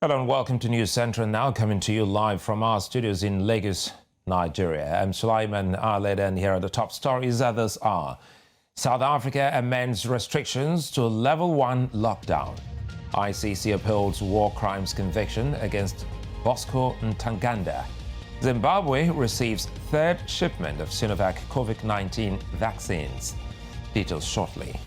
Hello and welcome to News Central, now coming to you live from our studios in Lagos, Nigeria. I'm Sulai Aledeh, and here are the top stories. Others are: South Africa amends restrictions to level 1 lockdown. ICC upholds war crimes conviction against Bosco Ntaganda. Zimbabwe receives third shipment of Sinovac COVID-19 vaccines. Details shortly.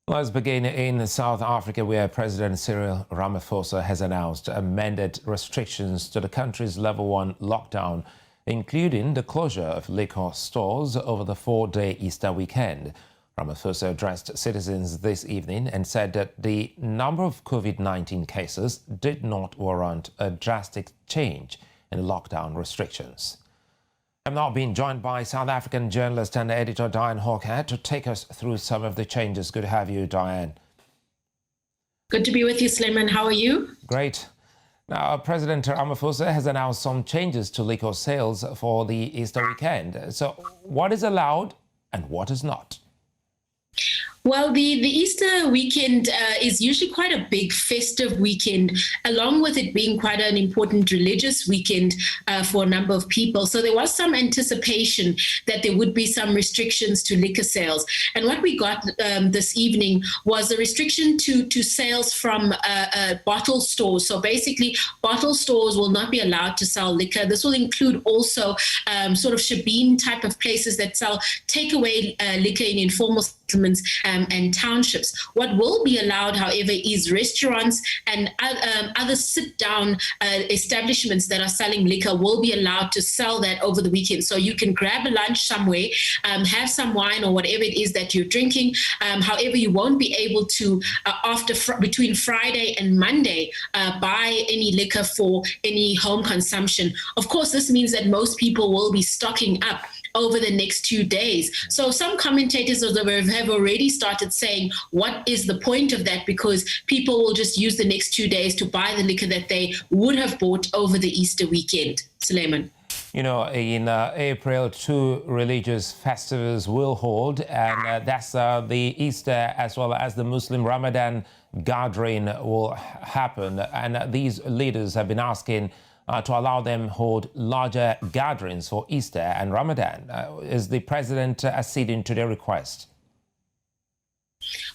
Let's begin in South Africa, where President Cyril Ramaphosa has announced amended restrictions to the country's level 1 lockdown, including the closure of liquor stores over the 4-day Easter weekend. Ramaphosa addressed citizens this evening and said that the number of COVID-19 cases did not warrant a drastic change in lockdown restrictions. I'm now being joined by South African journalist and editor Dianne Hawker to take us through some of the changes. Good to have you, Dianne. Good to be with you, Suleiman. How are you? Great. Now, President Ramaphosa has announced some changes to liquor sales for the Easter weekend. So what is allowed and what is not? Well, the Easter weekend is usually quite a big festive weekend, along with it being quite an important religious weekend for a number of people. So there was some anticipation that there would be some restrictions to liquor sales. And what we got this evening was a restriction to sales from bottle stores. So basically, bottle stores will not be allowed to sell liquor. This will include also sort of shebeen type of places that sell takeaway liquor in informal settlements and townships. What will be allowed, however, is restaurants and other sit-down establishments that are selling liquor will be allowed to sell that over the weekend. So you can grab a lunch somewhere, have some wine or whatever it is that you're drinking. However, you won't be able to, between Friday and Monday, buy any liquor for any home consumption. Of course, this means that most people will be stocking up over the next 2 days. So some commentators have already started saying, what is the point of that? Because people will just use the next 2 days to buy the liquor that they would have bought over the Easter weekend. Suleiman. You know, in April, 2 religious festivals will hold, and that's the Easter as well as the Muslim Ramadan gathering will happen. And these leaders have been asking to allow them hold larger gatherings for Easter and Ramadan. Is the president acceding to their request?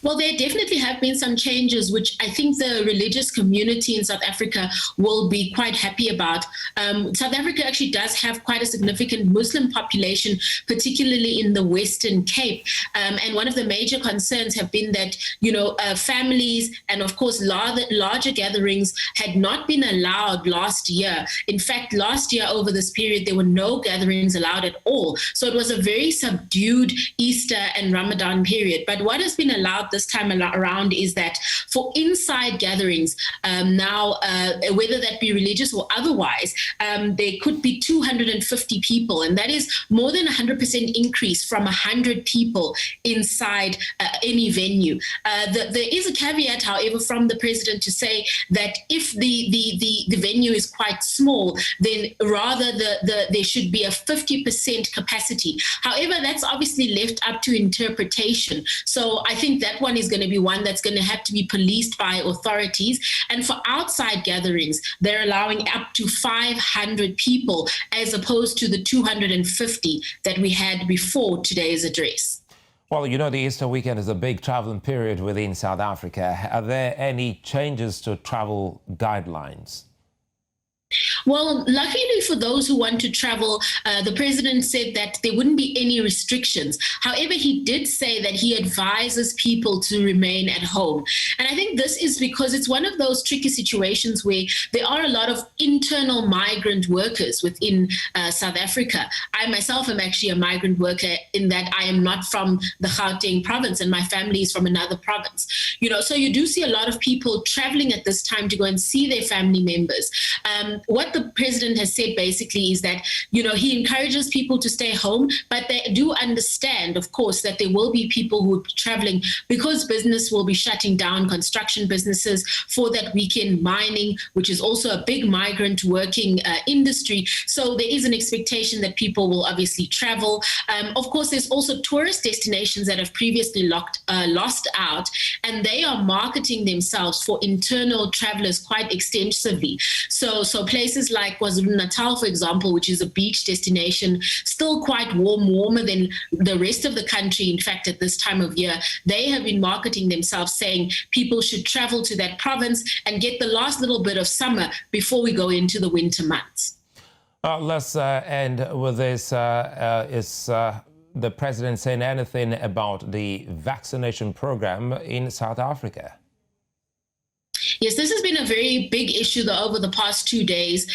Well, there definitely have been some changes, which I think the religious community in South Africa will be quite happy about. South Africa actually does have quite a significant Muslim population, particularly in the Western Cape. And one of the major concerns have been that, families and, of course, larger gatherings had not been allowed last year. In fact, last year over this period, there were no gatherings allowed at all. So it was a very subdued Easter and Ramadan period. But what has been allowed this time around is that for inside gatherings, now, whether that be religious or otherwise, there could be 250 people, and that is more than 100% increase from 100 people inside any venue. There is a caveat, however, from the president to say that if the venue is quite small, then rather there should be a 50% capacity. However, that's obviously left up to interpretation. So I think that one is going to be one that's going to have to be policed by authorities. And for outside gatherings, they're allowing up to 500 people as opposed to the 250 that we had before today's address. Well, you know, the Easter weekend is a big traveling period within South Africa. Are there any changes to travel guidelines? Well, luckily for those who want to travel, the president said that there wouldn't be any restrictions. However, he did say that he advises people to remain at home. And I think this is because it's one of those tricky situations where there are a lot of internal migrant workers within South Africa. I myself am actually a migrant worker in that I am not from the Gauteng province and my family is from another province. So you do see a lot of people traveling at this time to go and see their family members. what the president has said basically is that, he encourages people to stay home, but they do understand, of course, that there will be people who will be traveling because business will be shutting down, construction businesses for that weekend, mining, which is also a big migrant working industry. So there is an expectation that people will obviously travel. Of course, there's also tourist destinations that have previously lost out, and they are marketing themselves for internal travelers quite extensively. So places like KwaZulu-Natal, for example, which is a beach destination, still quite warmer than the rest of the country. In fact, at this time of year, they have been marketing themselves, saying people should travel to that province and get the last little bit of summer before we go into the winter months. Let's end with this. Is the president saying anything about the vaccination program in South Africa? Yes, this has been a very big issue over the past 2 days.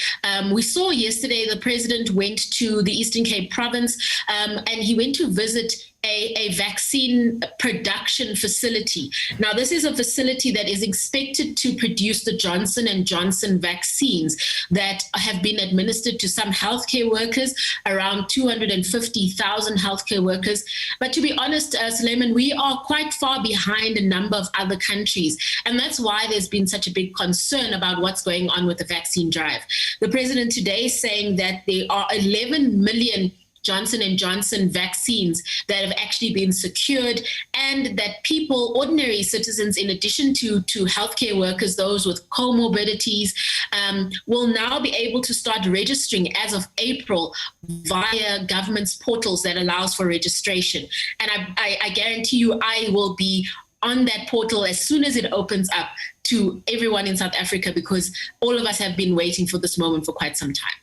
We saw yesterday the president went to the Eastern Cape province and he went to visit a vaccine production facility. Now, this is a facility that is expected to produce the Johnson & Johnson vaccines that have been administered to some healthcare workers, around 250,000 healthcare workers. But to be honest, Suleiman, we are quite far behind a number of other countries. And that's why there's been such a big concern about what's going on with the vaccine drive. The president today is saying that there are 11 million Johnson & Johnson vaccines that have actually been secured, and that people, ordinary citizens, in addition to healthcare workers, those with comorbidities, will now be able to start registering as of April via government's portals that allows for registration. And I guarantee you I will be on that portal as soon as it opens up to everyone in South Africa, because all of us have been waiting for this moment for quite some time.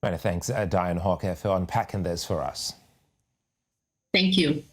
Many thanks, Dianne Hawker, for unpacking this for us. Thank you.